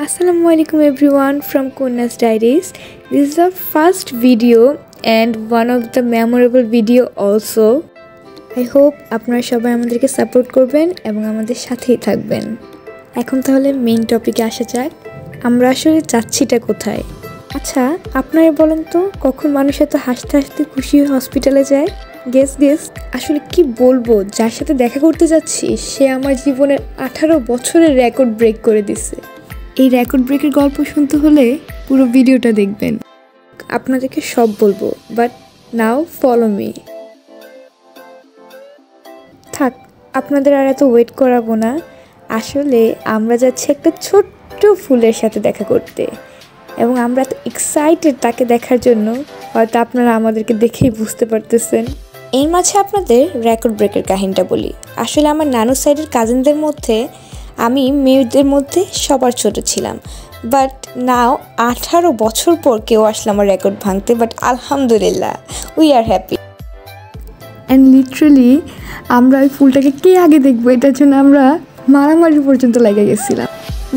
Assalamualaikum everyone from Kunna's Diaries. This is our first video and one of the memorable video also. I hope আপনারা সবাই আমাদেরকে support করবেন এবং আমাদের সাথেই থাকবেন। এখন তাহলে মেইন টপিকে আসা যাক। আমরা আসলে যাচ্ছিটা কোথায়? আচ্ছা, আপনারা বলেন তো কখন মানুষ এত হাসতে হাসতে খুশি হয়ে হসপিটালে যায়? গেস আসলে কি বলবো, যার সাথে দেখা করতে যাচ্ছি সে আমার জীবনের 18 বছরের রেকর্ড ব্রেক করে দিছে। এই রেকর্ড ব্রেকের গল্প শুনতে হলে পুরো ভিডিওটা দেখবেন। আপনাদেরকে সব বলবো, বাট নাও ফলো মি। থাক, আপনাদের আর এত ওয়েট করাবো না। আসলে আমরা যাচ্ছি একটা ছোট্ট ফুলের সাথে দেখা করতে এবং আমরা এত এক্সাইটেড তাকে দেখার জন্য, হয়তো আপনারা আমাদেরকে দেখেই বুঝতে পারতেছেন। এর মাঝে আপনাদের রেকর্ড ব্রেকের কাহিনীটা বলি। আসলে আমার নানু সাইডের কাজিনদের মধ্যে আমি মেয়েদের মধ্যে সবার ছোট ছিলাম, বাট নাও 18 বছর পর কেউ আসলে আমার রেকর্ড ভাঙতে, বাট আলহামদুলিল্লাহ we are happy. And literally আমরা ওই ফুলটাকে কে আগে দেখবো এটার জন্য আমরা মারামারি পর্যন্ত লেগে গেছিলাম।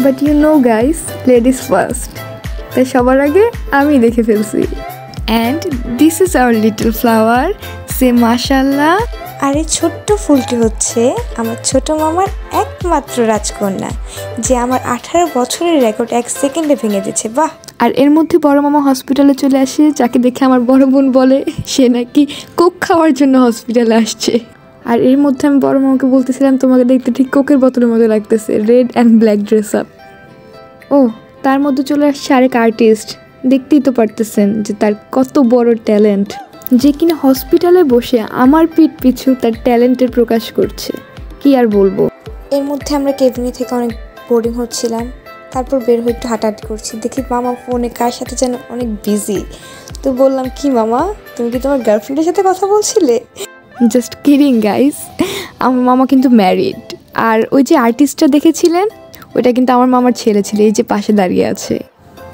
But you know guys, ladies first, তাই সবার আগে আমি দেখে ফেলছি। And this is our little flower, সে মাশাল্লাহ। আর এই ছোট্ট ফুলটি হচ্ছে আমার ছোট মামার একমাত্র রাজকন্যা, যে আমার 18 বছরের রেকর্ড 1 সেকেন্ডে ভেঙে দিচ্ছে। বাহ! আর এর মধ্যে বড় মামা হসপিটালে চলে আসে, যাকে দেখে আমার বড় বোন বলে সে নাকি কোক খাওয়ার জন্য হসপিটালে আসছে। আর এর মধ্যে আমি বড় মামাকে বলতেছিলাম তোমাকে দেখতে ঠিক কোকের বোতলের মতো লাগতেছে, red and black dress up. ও, তার মধ্যে চলে আসছে আরেক আর্টিস্ট। দেখতেই তো পারতেছেন যে তার কত বড় ট্যালেন্ট, যে কিনা হসপিটালে বসে আমার পিঠ পিছু তার ট্যালেন্টের প্রকাশ করছে। কি আর বলবো। এর মধ্যে আমরা কেবিনে থেকে অনেক বোরিং হচ্ছিলাম, তারপর বের হয়ে একটু হাঁটাহাঁটি করছি। দেখি মামা ফোনে কার সাথে যেন অনেক বিজি। তো বললাম, কি মামা, তুমি কি তোমার গার্লফ্রেন্ডের সাথে কথা বলছিলে? জাস্ট কিডিং গাইস, আমার মামা কিন্তু ম্যারিড। আর ওই যে আর্টিস্টটা দেখেছিলেন, ওইটা কিন্তু আমার মামার ছেলে ছিল, এই যে পাশে দাঁড়িয়ে আছে।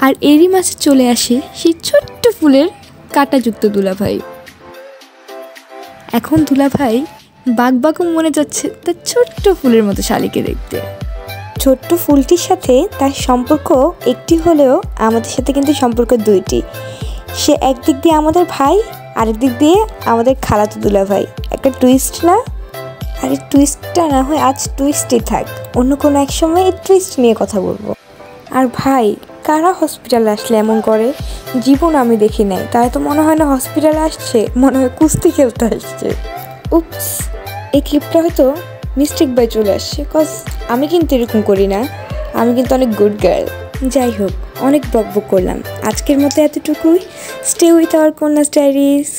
আর এরই মাঝে চলে আসে সেই ছোট্ট ফুলের কাঁটাযুক্ত দুলাভাই। এখন দুলাভাই বাঘবাকুম মনে যাচ্ছে তার ছোট্ট ফুলের মতো শালিকে দেখতে। ছোট্ট ফুলটির সাথে তার সম্পর্ক একটি হলেও আমাদের সাথে কিন্তু সম্পর্ক দুইটি। সে একদিক দিয়ে আমাদের ভাই, আরেক দিক দিয়ে আমাদের খালাতো দুলাভাই। একটা টুইস্ট না? আর এই টুইস্টটা না হয় আজ টুইস্টই থাক, অন্য কোনো এক সময় এই টুইস্ট নিয়ে কথা বলবো। আর ভাই, কারা হসপিটালে আসলে এমন করে? জীবন আমি দেখি নাই, তাই তো মনে হয় না হসপিটালে আসছে, মনে হয় কুস্তি খেলতে আসছে। উপস, এই ক্লিপটা হয়তো মিস্টেক বাই চলে আসছে, কজ আমি কিন্তু এরকম করি না, আমি কিন্তু অনেক গুড গার্ল। যাই হোক, অনেক বকবক করলাম, আজকের মতো এতটুকুই। Stay with our Kanya's diaries.